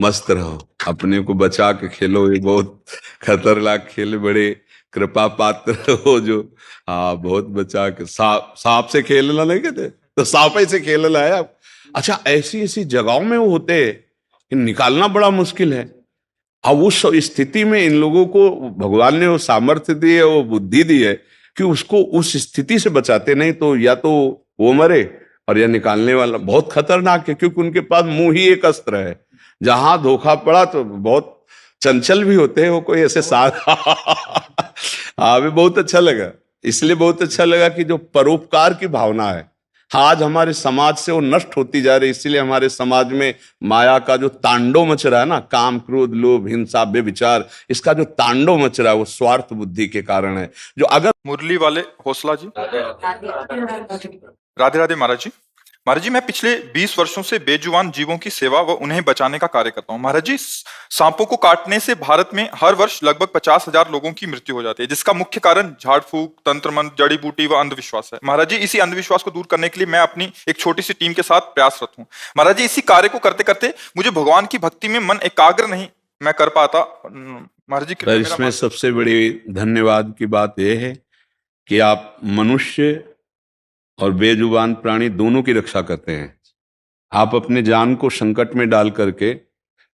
मस्त रहो, अपने को बचा के खेलो। ये बहुत खतरनाक खेल, बड़े कृपा पात्र हो जो। हाँ, बहुत बचा के। सांप सांप से खेलना नहीं कहते, तो सांप ही से खेलना है आप। अच्छा, ऐसी ऐसी जगहों में वो होते हैं कि निकालना बड़ा मुश्किल है। अब उस स्थिति में इन लोगों को भगवान ने वो सामर्थ्य दी है, वो बुद्धि दी है कि उसको उस स्थिति से बचाते। नहीं तो या तो वो मरे, और या निकालने वाला बहुत खतरनाक है, क्योंकि उनके पास मुंह ही एक अस्त्र है। जहां धोखा पड़ा तो बहुत चंचल भी होते हैं वो, कोई ऐसे साथ हाँ, भी बहुत अच्छा लगा। इसलिए बहुत अच्छा लगा कि जो परोपकार की भावना है, हाँ, आज हमारे समाज से वो नष्ट होती जा रही है। इसीलिए हमारे समाज में माया का जो तांडव मच रहा है ना, काम क्रोध लोभ हिंसा व्यभिचार, इसका जो तांडव मच रहा है वो स्वार्थ बुद्धि के कारण है। जो अगर मुरली वाले हौसला जी। राधे राधे महाराज जी। महाराज जी, मैं पिछले 20 वर्षों से बेजुबान जीवों की सेवा व उन्हें बचाने का कार्य करता हूँ। महाराज जी, सांपों को काटने से भारत में हर वर्ष लगभग 50,000 लोगों की मृत्यु हो जाती है, जिसका मुख्य कारण झाड़ फूक, तंत्र मंत्र, जड़ी बूटी व अंधविश्वास है। महाराज जी, इसी अंधविश्वास को दूर करने के लिए मैं अपनी एक छोटी सी टीम के साथ प्रयासरत हूँ। महाराज जी, इसी कार्य को करते करते मुझे भगवान की भक्ति में मन एकाग्र नहीं मैं कर पाता। महाराज जी, कृपया मेरा इसमें सबसे बड़ी धन्यवाद की बात यह है कि आप मनुष्य और बेजुबान प्राणी दोनों की रक्षा करते हैं। आप अपने जान को संकट में डाल करके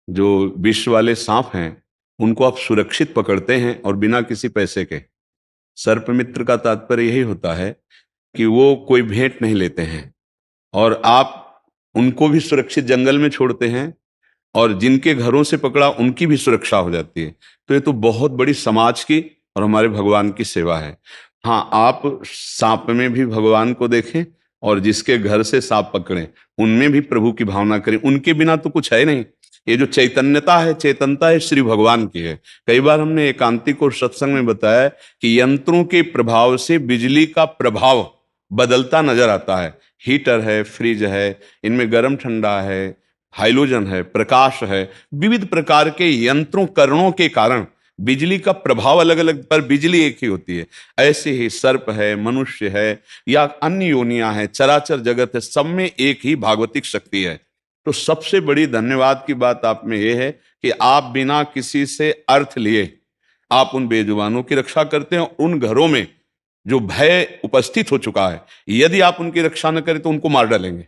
जो विष वाले सांप हैं उनको आप सुरक्षित पकड़ते हैं, और बिना किसी पैसे के। सर्प मित्र का तात्पर्य यही होता है कि वो कोई भेंट नहीं लेते हैं, और आप उनको भी सुरक्षित जंगल में छोड़ते हैं, और जिनके घरों से पकड़ा उनकी भी सुरक्षा हो जाती है। तो ये तो बहुत बड़ी समाज की और हमारे भगवान की सेवा है। हाँ, आप सांप में भी भगवान को देखें, और जिसके घर से सांप पकड़े उनमें भी प्रभु की भावना करें। उनके बिना तो कुछ है नहीं। ये जो चैतन्यता है, चेतनता है, श्री भगवान की है। कई बार हमने एकांतिक और सत्संग में बताया कि यंत्रों के प्रभाव से बिजली का प्रभाव बदलता नजर आता है। हीटर है, फ्रिज है, इनमें गर्म ठंडा है, हाइलोजन है, प्रकाश है, विविध प्रकार के यंत्रों करणों के कारण बिजली का प्रभाव अलग अलग, पर बिजली एक ही होती है। ऐसे ही सर्प है, मनुष्य है, या अन्य योनियां हैं, चराचर जगत है, सब में एक ही भागवतिक शक्ति है। तो सबसे बड़ी धन्यवाद की बात आप में यह है कि आप बिना किसी से अर्थ लिए आप उन बेजुबानों की रक्षा करते हैं। उन घरों में जो भय उपस्थित हो चुका है, यदि आप उनकी रक्षा न करें तो उनको मार डालेंगे,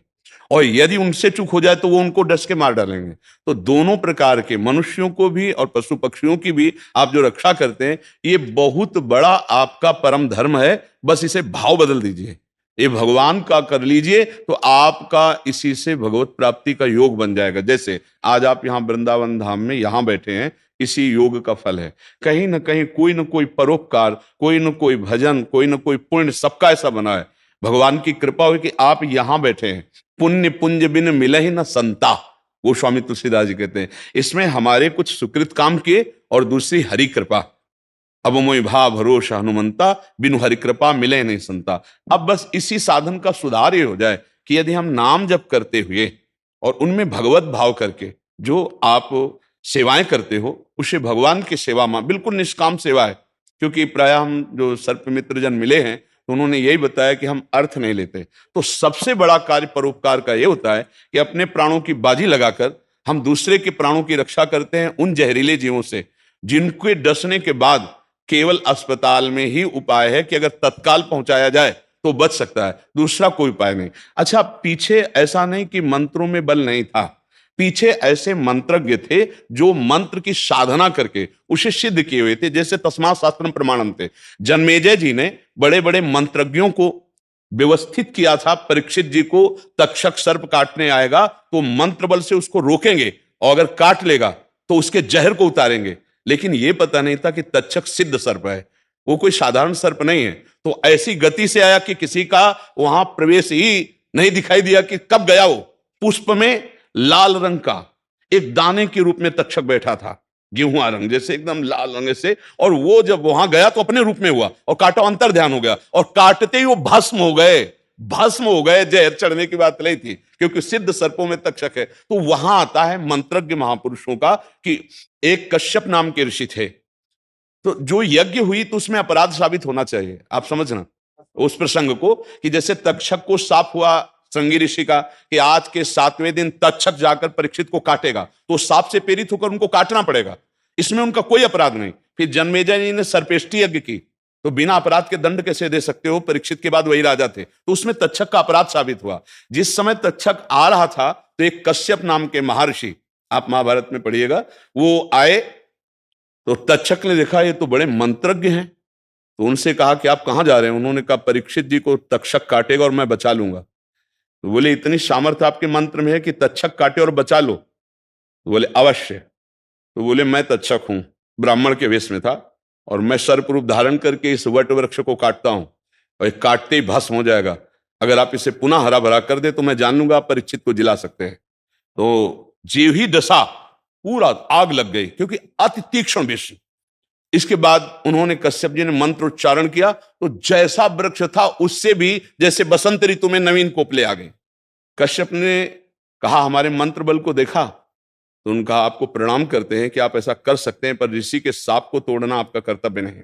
और यदि उनसे चूक हो जाए तो वो उनको डस के मार डालेंगे। तो दोनों प्रकार के मनुष्यों को भी और पशु पक्षियों की भी आप जो रक्षा करते हैं, ये बहुत बड़ा आपका परम धर्म है। बस इसे भाव बदल दीजिए, ये भगवान का कर लीजिए, तो आपका इसी से भगवत प्राप्ति का योग बन जाएगा। जैसे आज आप यहाँ वृंदावन धाम में यहाँ बैठे हैं, इसी योग का फल है। कहीं ना कहीं कोई ना कोई परोपकार, कोई ना कोई भजन, कोई ना कोई पुण्य, सबका ऐसा बना है। भगवान की कृपा हुई कि आप यहां बैठे हैं। पुण्य पुंज बिन मिले ही न संता, वो स्वामी तुलसीदास जी कहते हैं। इसमें हमारे कुछ सुकृत काम किए, और दूसरी हरि कृपा। अब मोहि भा भरोसा हनुमंता, बिनु हरि कृपा मिले नहीं संता। अब बस इसी साधन का सुधार ये हो जाए कि यदि हम नाम जप करते हुए और उनमें भगवत भाव करके जो आप सेवाएं करते हो, उसे भगवान की सेवा में बिल्कुल निष्काम सेवा है। क्योंकि प्राय हम जो सर्प मित्र जन मिले हैं, तो उन्होंने यही बताया कि हम अर्थ नहीं लेते। तो सबसे बड़ा कार्य परोपकार का यह होता है कि अपने प्राणों की बाजी लगाकर हम दूसरे के प्राणों की रक्षा करते हैं उन जहरीले जीवों से, जिनके डसने के बाद केवल अस्पताल में ही उपाय है कि अगर तत्काल पहुंचाया जाए तो बच सकता है, दूसरा कोई उपाय नहीं। अच्छा, पीछे ऐसा नहीं कि मंत्रों में बल नहीं था, पीछे ऐसे मंत्रज्ञ थे जो मंत्र की साधना करके उसे सिद्ध किए हुए थे। जैसे तस्मात् शास्त्रम प्रमाणम थे, जन्मेजय जी ने बड़े बड़े मंत्रज्ञों को व्यवस्थित किया था। परीक्षित जी को तक्षक सर्प काटने आएगा तो मंत्र बल से उसको रोकेंगे, और अगर काट लेगा तो उसके जहर को उतारेंगे। लेकिन यह पता नहीं था कि तक्षक सिद्ध सर्प है, वो कोई साधारण सर्प नहीं है। तो ऐसी गति से आया कि किसी का वहां प्रवेश ही नहीं दिखाई दिया कि कब गया। वो पुष्प में लाल रंग का एक दाने के रूप में तक्षक बैठा था, गेहूं रंग जैसे, एकदम लाल रंग से। और वो जब वहां गया तो अपने रूप में हुआ, और काटो अंतर ध्यान हो गया, और काटते ही वो भस्म हो गए। भस्म हो गए, जहर चढ़ने की बात नहीं थी, क्योंकि सिद्ध सर्पों में तक्षक है। तो वहां आता है मंत्रज्ञ महापुरुषों का कि एक कश्यप नाम के ऋषि थे, तो जो यज्ञ हुई तो उसमें अपराध साबित होना चाहिए। आप समझना उस प्रसंग को कि जैसे तक्षक को साफ हुआ श्रृंगी ऋषि का कि आज के 7वें दिन तक्षक जाकर परीक्षित को काटेगा, तो सांप से प्रेरित होकर उनको काटना पड़ेगा, इसमें उनका कोई अपराध नहीं। फिर जन्मेजय जी ने सर्पेष्टि यज्ञ की, तो बिना अपराध के दंड कैसे दे सकते हो? परीक्षित के बाद वही राजा थे, तो उसमें तक्षक का अपराध साबित हुआ। जिस समय तक्षक आ रहा था तो एक कश्यप नाम के महर्षि, आप महाभारत में पढ़िएगा, वो आए तो तक्षक ने देखा ये तो बड़े मंत्रज्ञ हैं, तो उनसे कहा कि आप कहां जा रहे हैं? उन्होंने कहा परीक्षित जी को तक्षक काटेगा और मैं बचा लूंगा। तो बोले इतनी सामर्थ्य आपके मंत्र में है कि तक्षक काटे और बचा लो? तो बोले अवश्य। तो बोले मैं तक्षक हूं, ब्राह्मण के वेश में था, और मैं सर्प रूप धारण करके इस वट वृक्ष को काटता हूं और काटते ही भस्म हो जाएगा। अगर आप इसे पुनः हरा भरा कर दे तो मैं जान लूंगा आप परीक्षित को जिला सकते हैं। तो जीव ही दशा पूरा आग लग गई, क्योंकि अति तीक्ष्ण विष। इसके बाद उन्होंने, कश्यप जी ने मंत्र उच्चारण किया तो जैसा वृक्ष था उससे भी जैसे बसंत ऋतु में नवीन कोपले आ गए। कश्यप ने कहा हमारे मंत्र बल को देखा? तो उनका आपको प्रणाम करते हैं कि आप ऐसा कर सकते हैं, पर ऋषि के सांप को तोड़ना आपका कर्तव्य नहीं,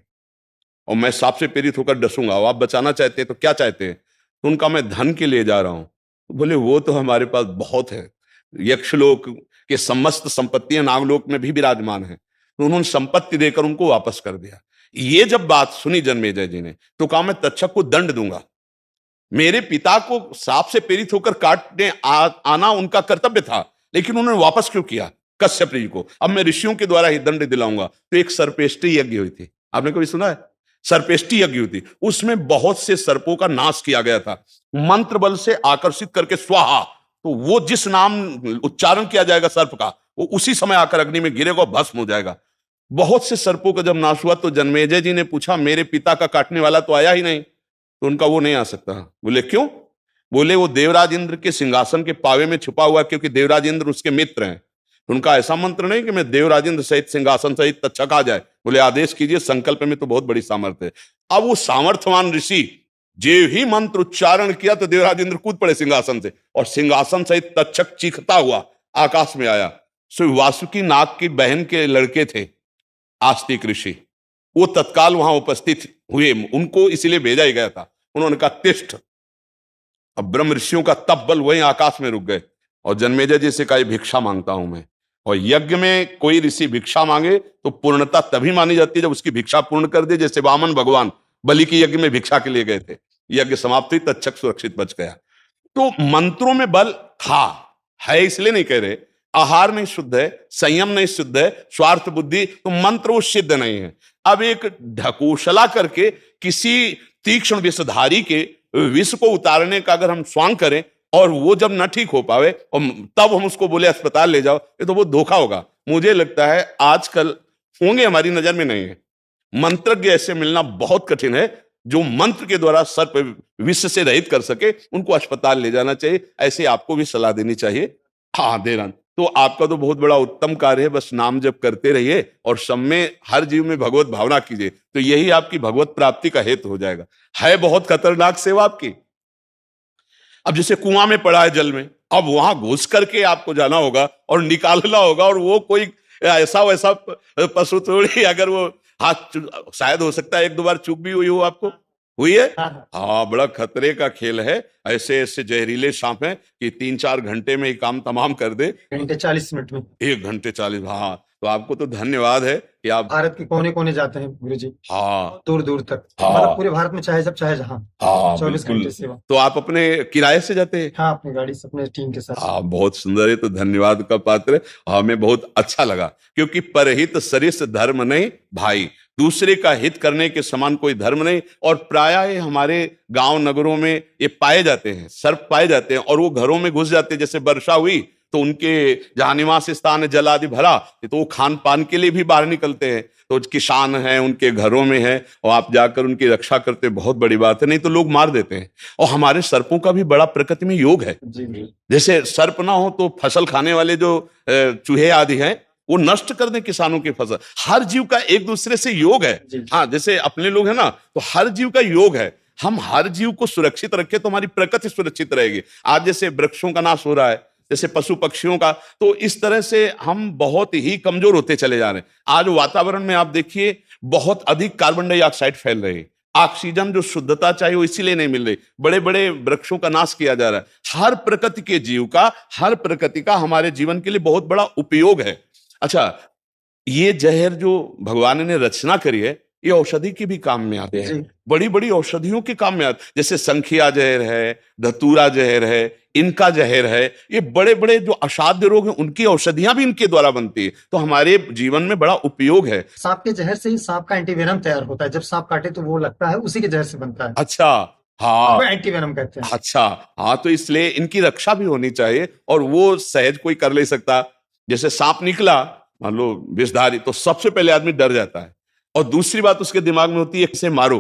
और मैं सांप से प्रेरित होकर डसूंगा। आप बचाना चाहते हैं तो क्या चाहते हैं? तो उनका मैं धन के लिए जा रहा हूं। तो बोले वो तो हमारे पास बहुत है, यक्षलोक के समस्त संपत्तियां नागलोक में भी विराजमान है। तो उन्होंने संपत्ति देकर उनको वापस कर दिया। ये जब बात सुनी जन्मेजय जी ने तो कहा मैं तक्षक को दंड दूंगा, मेरे पिता को सांप से प्रेरित होकर काटने आना उनका कर्तव्य था, लेकिन उन्होंने वापस क्यों किया कश्यप जी को? अब मैं ऋषियों के द्वारा ही दंड दिलाऊंगा। तो एक सर्पेष्टि यज्ञ हुई थी, आपने कभी सुना है? सर्पेष्टि यज्ञ हुई थी, उसमें बहुत से सर्पों का नाश किया गया था, मंत्र बल से आकर्षित करके स्वाहा। तो वो जिस नाम उच्चारण किया जाएगा सर्प का, वो उसी समय आकर अग्नि में गिरेगा, भस्म हो जाएगा। बहुत से सर्पों का जब नाश हुआ तो जन्मेजय जी ने पूछा मेरे पिता का काटने वाला तो आया ही नहीं। तो उनका वो नहीं आ सकता। बोले क्यों? बोले वो देवराज इंद्र के सिंहासन के पावे में छुपा हुआ, क्योंकि देवराज इंद्र उसके मित्र हैं। तो उनका ऐसा मंत्र नहीं कि मैं देवराज इंद्र सहित सिंहासन सहित तक्षक आ जाए। बोले आदेश कीजिए, संकल्प में तो बहुत बड़ी सामर्थ्य है। अब वो सामर्थ्यवान ऋषि जे ही मंत्र उच्चारण किया तो देवराज इंद्र कूद पड़े सिंहासन से, और सिंहासन सहित तक्षक चीखता हुआ आकाश में आया। सो वासुकी नाग की बहन के लड़के थे आस्तिक ऋषि, वो तत्काल वहां उपस्थित हुए, उनको इसलिए भेजा ही गया था। उन्होंने कहा तिष्ठ। अब ब्रह्म ऋषियों का तप बल वहीं आकाश में रुक गए, और जन्मेजय जी से कहा भिक्षा मांगता हूं मैं। और यज्ञ में कोई ऋषि भिक्षा मांगे तो पूर्णता तभी मानी जाती है जब उसकी भिक्षा पूर्ण कर दे। जैसे वामन भगवान बलि की यज्ञ में भिक्षा के लिए गए थे, यज्ञ समाप्त हुई, तक्षक सुरक्षित बच गया। तो मंत्रों में बल था, है इसलिए नहीं कह रहे। आहार नहीं शुद्ध है, संयम नहीं शुद्ध है, स्वार्थ बुद्धि, तो मंत्र वो सिद्ध नहीं है। अब एक ढकोसला करके किसी तीक्ष्ण विषधारी के विष को उतारने का अगर हम स्वांग करें और वो जब न ठीक हो पावे और तब हम उसको बोले अस्पताल ले जाओ, ये तो वो धोखा होगा। मुझे लगता है आजकल होंगे, हमारी नजर में नहीं है। मंत्रज्ञ ऐसे मिलना बहुत कठिन है जो मंत्र के द्वारा सर्प विष से रहित कर सके, उनको अस्पताल ले जाना चाहिए। ऐसे आपको भी सलाह देनी चाहिए। हाँ दे रहा। तो आपका तो बहुत बड़ा उत्तम कार्य है, बस नाम जप करते रहिए और सब में हर जीव में भगवत भावना कीजिए, तो यही आपकी भगवत प्राप्ति का हेतु हो जाएगा। है बहुत खतरनाक सेवा आपकी। अब जैसे कुआं में पड़ा है जल में, अब वहां घुस करके आपको जाना होगा और निकालना होगा, और वो कोई ऐसा वैसा पशु थोड़ी, अगर वो हाथ, शायद हो सकता है एक दो बार चूक भी हुई हो, आपको हुई है? हाँ, बड़ा खतरे का खेल है। ऐसे ऐसे जहरीले सांप हैं कि 3-4 घंटे में ही काम तमाम कर दे। 1 घंटे 40 मिनट में। 1 घंटे 40। हाँ, तो आपको तो धन्यवाद है कि आप भारत के कोने कोने जाते हैं गुरु जी, हाँ दूर दूर तक, हाँ मतलब पूरे भारत में चाहे जब चाहे जहाँ, हाँ 24 बिल्कुल। घंटे सेवा। तो आप अपने किराए से जाते हैं? हाँ, अपनी गाड़ी से, अपने टीम के साथ। हाँ, बहुत सुंदर है, तो धन्यवाद का पात्र है। हमें बहुत अच्छा लगा, क्योंकि परहित सरिस धर्म नहीं भाई, दूसरे का हित करने के समान कोई धर्म नहीं। और प्रायः हमारे गांव नगरों में ये पाए जाते हैं, सर्प पाए जाते हैं, और वो घरों में घुस जाते हैं। जैसे वर्षा हुई तो उनके जहां निवास स्थान है जल आदि भरा, तो वो खान पान के लिए भी बाहर निकलते हैं। तो किसान हैं, उनके घरों में है, और आप जाकर उनकी रक्षा करते, बहुत बड़ी बात है। नहीं तो लोग मार देते हैं। और हमारे सर्पों का भी बड़ा प्रकृति में योग है। जैसे सर्प ना हो तो फसल खाने वाले जो चूहे आदि हैं वो नष्ट कर दें किसानों की फसल। हर जीव का एक दूसरे से योग है। हाँ, जैसे अपने लोग हैं ना, तो हर जीव का योग है। हम हर जीव को सुरक्षित रखें तो हमारी प्रकृति सुरक्षित रहेगी। आज जैसे वृक्षों का नाश हो रहा है, जैसे पशु पक्षियों का, तो इस तरह से हम बहुत ही कमजोर होते चले जा रहे हैं। आज वातावरण में आप देखिए बहुत अधिक कार्बन डाइऑक्साइड फैल रही है, ऑक्सीजन जो शुद्धता चाहिए वो इसीलिए नहीं मिल रही, बड़े बड़े वृक्षों का नाश किया जा रहा है। हर प्रकृति के जीव का, हर प्रकृति का हमारे जीवन के लिए बहुत बड़ा उपयोग है। अच्छा, ये जहर जो भगवान ने रचना करी है, ये औषधि के भी काम में आते हैं, जी। बड़ी बड़ी औषधियों के काम में आते, जैसे संखिया जहर है, धतूरा जहर है, इनका जहर है, ये बड़े बड़े जो असाध्य रोग हैं उनकी औषधियां भी इनके द्वारा बनती है, तो हमारे जीवन में बड़ा उपयोग है। सांप के जहर से ही सांप का एंटीवेनम तैयार होता है, जब सांप काटे तो वो लगता है, उसी के जहर से बनता है, अच्छा, हाँ, वो एंटीवेनम कहते हैं। अच्छा, हाँ, तो इसलिए इनकी रक्षा भी होनी चाहिए, और वो सहज कोई कर ले सकता। जैसे सांप निकला, मान लो विषधारी, तो सबसे पहले आदमी डर जाता है, और दूसरी बात उसके दिमाग में होती है इसे मारो,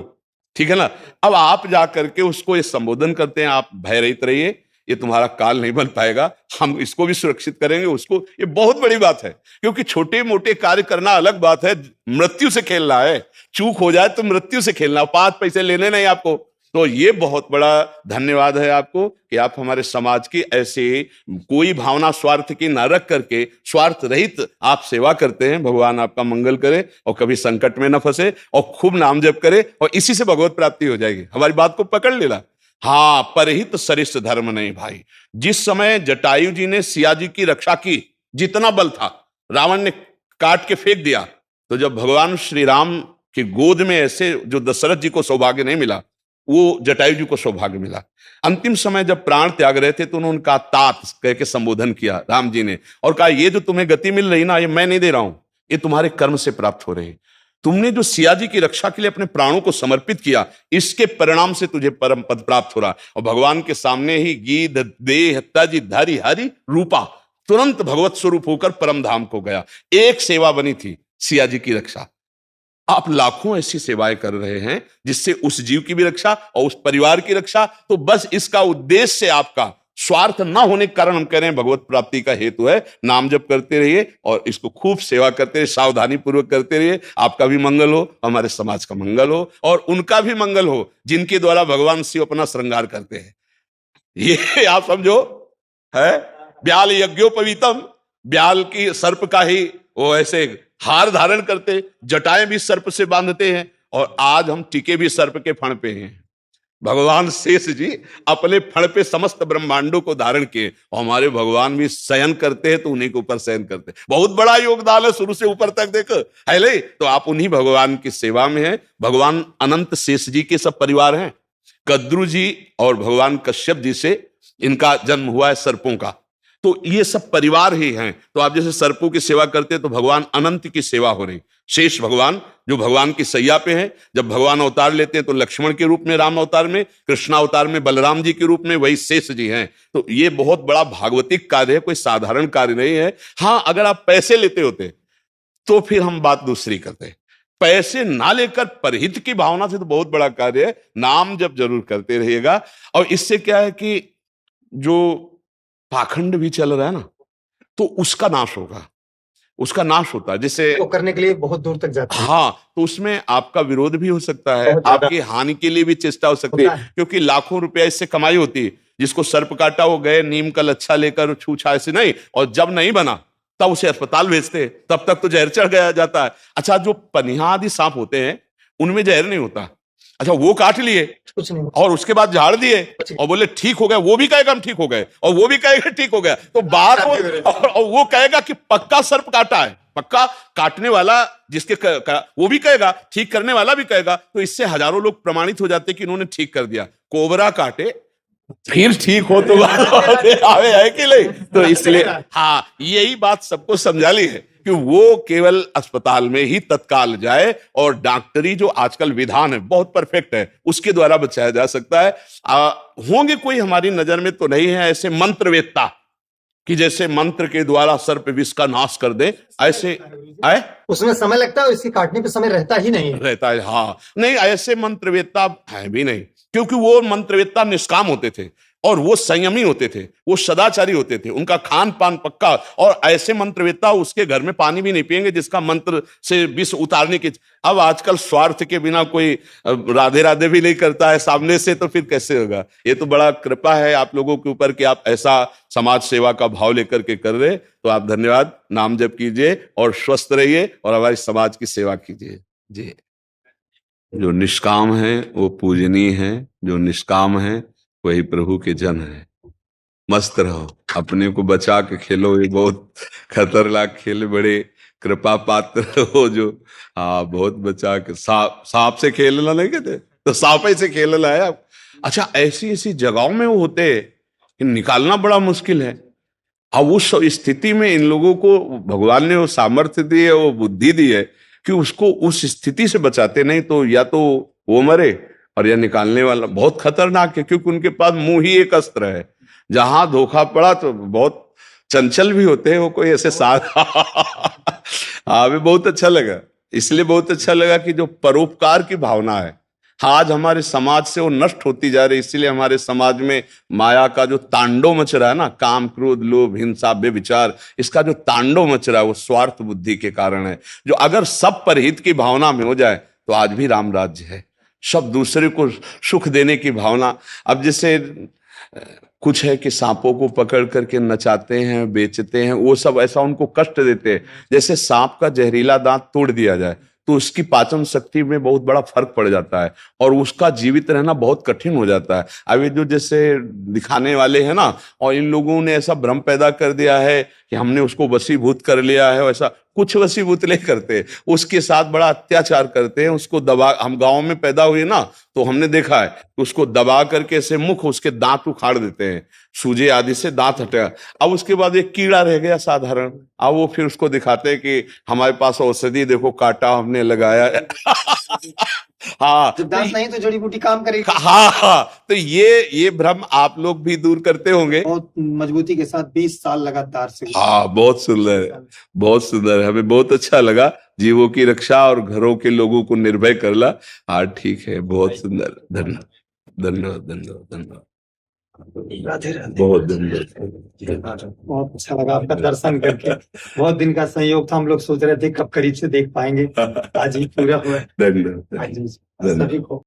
ठीक है ना। अब आप जा करके उसको ये संबोधन करते हैं, आप भय रहित रहिए, ये तुम्हारा काल नहीं बन पाएगा, हम इसको भी सुरक्षित करेंगे उसको, ये बहुत बड़ी बात है। क्योंकि छोटे मोटे कार्य करना अलग बात है, मृत्यु से खेलना है, चूक हो जाए तो मृत्यु से खेलना, 5 पैसे लेने नहीं आपको। तो ये बहुत बड़ा धन्यवाद है आपको कि आप हमारे समाज की ऐसे कोई भावना स्वार्थ की ना रख करके स्वार्थ रहित आप सेवा करते हैं। भगवान आपका मंगल करे और कभी संकट में न फंसे, और खूब नाम जप करे, और इसी से भगवत प्राप्ति हो जाएगी। हमारी बात को पकड़ लेना। हाँ, परहित सरिष्ठ धर्म नहीं भाई। जिस समय जटायु जी ने सिया जी की रक्षा की, जितना बल था रावण ने काट के फेंक दिया, तो जब भगवान श्री राम की गोद में ऐसे जो दशरथ जी को सौभाग्य नहीं मिला, वो जटायु जी को सौभाग्य मिला। अंतिम समय जब प्राण त्याग रहे थे तो उन्होंने उनका तात कह के संबोधन किया राम जी ने, और कहा ये जो तुम्हें गति मिल रही ना, ये मैं नहीं दे रहा हूं, ये तुम्हारे कर्म से प्राप्त हो रही। तुमने जो सिया जी की रक्षा के लिए अपने प्राणों को समर्पित किया, इसके परिणाम से तुझे परम पद प्राप्त हो रहा। और भगवान के सामने ही गीध देह तज धरि हरि रूपा, तुरंत भगवत स्वरूप होकर परम धाम को गया। एक सेवा बनी थी सिया जी की रक्षा। आप लाखों ऐसी सेवाएं कर रहे हैं जिससे उस जीव की भी रक्षा और उस परिवार की रक्षा। तो बस इसका उद्देश्य आपका स्वार्थ ना होने के कारण हम कह रहे हैं भगवत प्राप्ति का हेतु है। नाम जप करते रहिए और इसको खूब सेवा करते रहिए, सावधानी पूर्वक करते रहिए। आपका भी मंगल हो, हमारे समाज का मंगल हो, और उनका भी मंगल हो जिनके द्वारा भगवान शिव अपना श्रृंगार करते हैं। ये आप समझो है, ब्याल यज्ञोपवीतम, ब्याल की सर्प का ही वो ऐसे हार धारण करते, जटाएं भी सर्प से बांधते हैं, और आज हम टीके भी सर्प के फण पे हैं। भगवान शेष जी अपने फण पे समस्त ब्रह्मांडों को धारण किए, और हमारे भगवान भी शयन करते हैं तो उन्हीं के ऊपर शयन करते हैं। बहुत बड़ा योगदान है, शुरू से ऊपर तक देखो है ले, तो आप उन्हीं भगवान की सेवा में हैं। भगवान अनंत शेष जी के सब परिवार हैं। कद्रु जी और भगवान कश्यप जी से इनका जन्म हुआ है सर्पों का, तो ये सब परिवार ही हैं। तो आप जैसे सर्पों की सेवा करते हैं तो भगवान अनंत की सेवा हो रही। शेष भगवान जो भगवान की सैया पे हैं, जब भगवान अवतार लेते हैं तो लक्ष्मण के रूप में राम अवतार में, कृष्ण अवतार में बलराम जी के रूप में, वही शेष जी हैं। तो ये बहुत बड़ा भागवतिक कार्य है, कोई साधारण कार्य नहीं है। हाँ, अगर आप पैसे लेते होते तो फिर हम बात दूसरी करते। पैसे ना लेकर परहित की भावना से तो बहुत बड़ा कार्य है। नाम जब जरूर करते रहिएगा, और इससे क्या है कि जो पाखंड भी चल रहा है ना, तो उसका नाश होगा, उसका नाश होता है। जैसे वो करने के लिए बहुत दूर तक जाते हैं। हाँ, तो उसमें आपका विरोध भी हो सकता है, बहुत ज्यादा। आपकी हानि के लिए भी चेष्टा हो सकती होता है, है। क्योंकि लाखों रुपया इससे कमाई होती है। जिसको सर्प काटा वो गए नीम का लच्छा लेकर छूछा ऐसे नहीं, और जब नहीं बना तब उसे अस्पताल भेजते हैं, तब तक तो जहर चढ़ गया जाता है। अच्छा, जो पनिहा आदि सांप होते हैं उनमें जहर नहीं होता। अच्छा, वो काट लिए कुछ नहीं। और उसके बाद झाड़ दिए और बोले ठीक हो गया, वो भी कहेगा हम ठीक हो गए, और वो भी कहेगा ठीक हो गया। तो बात और वो कहेगा कि पक्का सर्प काटा है, पक्का काटने वाला जिसके वो भी कहेगा, ठीक करने वाला भी कहेगा। तो इससे हजारों लोग प्रमाणित हो जाते कि इन्होंने ठीक कर दिया। कोबरा काटे फिर ठीक हो तो आवे है कि नहीं। तो इसलिए हाँ, यही बात सबको समझा ली है कि वो केवल अस्पताल में ही तत्काल जाए, और डॉक्टरी जो आजकल विधान है बहुत परफेक्ट है, उसके द्वारा बचाया जा सकता है। होंगे कोई हमारी नजर में तो नहीं है ऐसे मंत्रवेत्ता कि जैसे मंत्र के द्वारा सर्प विष का नाश कर दे, ऐसे आए उसमें समय लगता है, इसके काटने पे समय रहता ही नहीं है। रहता है। हाँ, नहीं, ऐसे मंत्रवेत्ता है भी नहीं, क्योंकि वो मंत्रवेत्ता निष्काम होते थे और वो संयमी होते थे, वो सदाचारी होते थे, उनका खान पान पक्का। और ऐसे मंत्रवेत्ता उसके घर में पानी भी नहीं पिएंगे जिसका मंत्र से विष उतारने की। अब आजकल स्वार्थ के बिना कोई राधे राधे भी नहीं करता है सामने से, तो फिर कैसे होगा। ये तो बड़ा कृपा है आप लोगों के ऊपर कि आप ऐसा समाज सेवा का भाव लेकर के कर रहे। तो आप धन्यवाद, नाम जप कीजिए और स्वस्थ रहिए और हमारे समाज की सेवा कीजिए। जी। जो निष्काम है वो पूजनीय है, जो निष्काम है वही प्रभु के जन है। मस्त रहो, अपने को बचा के खेलो, ये बहुत खतरनाक खेल, बड़े कृपा पात्र हो जो। हाँ, बहुत बचा के। सांप से खेलना नहीं कहते, तो सांप ही से खेलना है आप। अच्छा, ऐसी ऐसी जगहों में वो होते हैं कि निकालना बड़ा मुश्किल है। अब उस स्थिति में इन लोगों को भगवान ने वो सामर्थ्य दी है, वो बुद्धि दी है कि उसको उस स्थिति से बचाते, नहीं तो या तो वो मरे और या निकालने वाला। बहुत खतरनाक है, क्योंकि उनके पास मुंह ही एक अस्त्र है। जहां धोखा पड़ा तो बहुत चंचल भी होते हैं वो, कोई ऐसे साथ हाँ, भी बहुत अच्छा लगा। इसलिए बहुत अच्छा लगा कि जो परोपकार की भावना है आज हमारे समाज से वो नष्ट होती जा रही। इसीलिए हमारे समाज में माया का जो तांडव मच रहा है ना, काम क्रोध लोभ हिंसा व्यभिचार, इसका जो तांडव मच रहा है वो स्वार्थ बुद्धि के कारण है। जो अगर सब परहित की भावना में हो जाए तो आज भी राम राज्य है। सब दूसरे को सुख देने की भावना। अब जैसे कुछ है कि सांपों को पकड़ करके नचाते हैं, बेचते हैं, वो सब ऐसा उनको कष्ट देते हैं। जैसे सांप का जहरीला दांत तोड़ दिया जाए तो उसकी पाचन शक्ति में बहुत बड़ा फर्क पड़ जाता है और उसका जीवित रहना बहुत कठिन हो जाता है। अब ये जो जैसे दिखाने वाले हैं ना, और इन लोगों ने ऐसा भ्रम पैदा कर दिया है कि हमने उसको वशीभूत कर लिया है, ऐसा कुछ वशीभूत नहीं करते, उसके साथ बड़ा अत्याचार करते हैं। उसको दबा, हम गांव में पैदा हुए ना तो हमने देखा है, उसको दबा करके ऐसे मुख, उसके दांत उखाड़ देते हैं, सूजे आदि से दांत हटेगा। अब उसके बाद एक कीड़ा रह गया साधारण, अब वो फिर उसको दिखाते हैं कि हमारे पास औषधि देखो, काटा हमने लगाया हाँ, जब दांत नहीं तो जड़ी बूटी काम करेगी। हाँ हाँ, तो ये भ्रम आप लोग भी दूर करते होंगे। बहुत मजबूती के साथ 20 साल लगातार से। हाँ, बहुत सुंदर, बहुत सुंदर, हमें बहुत अच्छा लगा। जीवों की रक्षा और घरों के लोगों को निर्भय करला। हाँ ठीक है, बहुत सुंदर। धन्यवाद धन्यवाद धन्यवाद धन्यवाद, राधे राधे। बहुत धन्यवाद। बहुत अच्छा लगा आपका दर्शन करके। बहुत दिन का संयोग था, हम लोग सोच रहे थे कब करीब से देख पाएंगे, आज ही पूरा हुआ। धन्यवाद आज धन्यवाद। सभी को